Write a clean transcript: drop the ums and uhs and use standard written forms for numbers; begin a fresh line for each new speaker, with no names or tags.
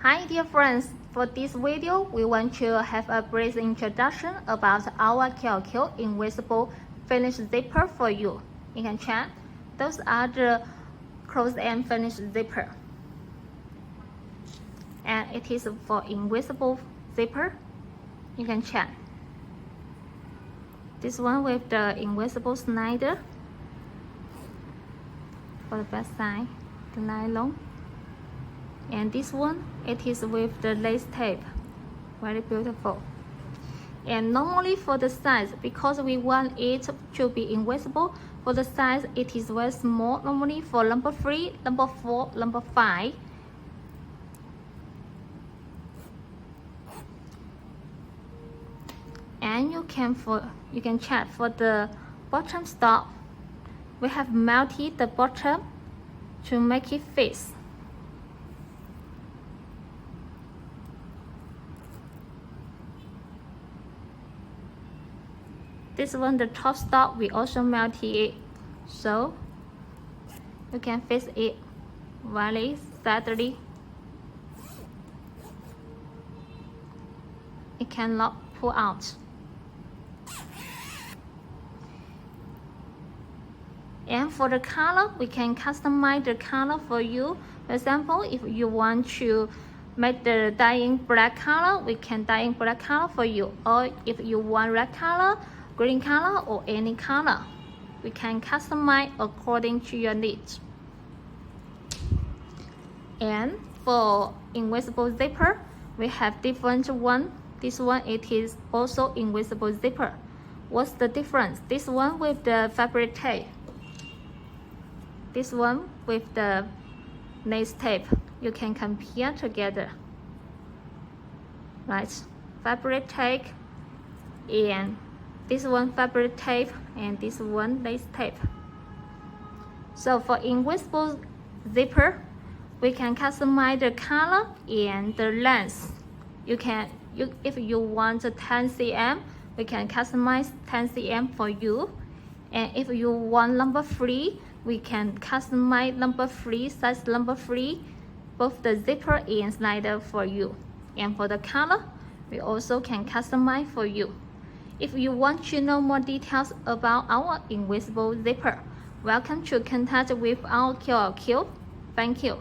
Hi dear friends, for this video we want to have a brief introduction about our QLQ invisible finish zipper for you. You can check. Those are the close and finish zipper. And it is for invisible zipper. You can check. This one with the invisible slider. For the back side, the nylon. And this one, it is with the lace tape. Very beautiful. And normally for the size, because we want it to be invisible, for the size it is very small. Normally for number 3, number 4, number 5. And you can check for the bottom stop. We have melted the bottom to make it fit. This one, the top stop, we also melted it, so you can fix it very steadily. It cannot pull out. And for the color, we can customize the color for you. For example, if you want to make the dyeing black color, we can dye in black color for you. Or if you want red color, green color, or any color, we can customize according to your needs. And for invisible zipper, we have different one. This one, it is also invisible zipper. What's the difference? This one with the fabric tape. This one with the lace tape. You can compare together. Right? Fabric tape and this one fabric tape and this one lace tape. So for invisible zipper, we can customize the color and the length. If you want 10 cm, we can customize 10 cm for you. And if you want number 3, we can customize number 3, size number 3, both the zipper and slider for you. And for the color, we also can customize for you. If you want to know more details about our invisible zipper, welcome to contact with our QLQ. Thank you.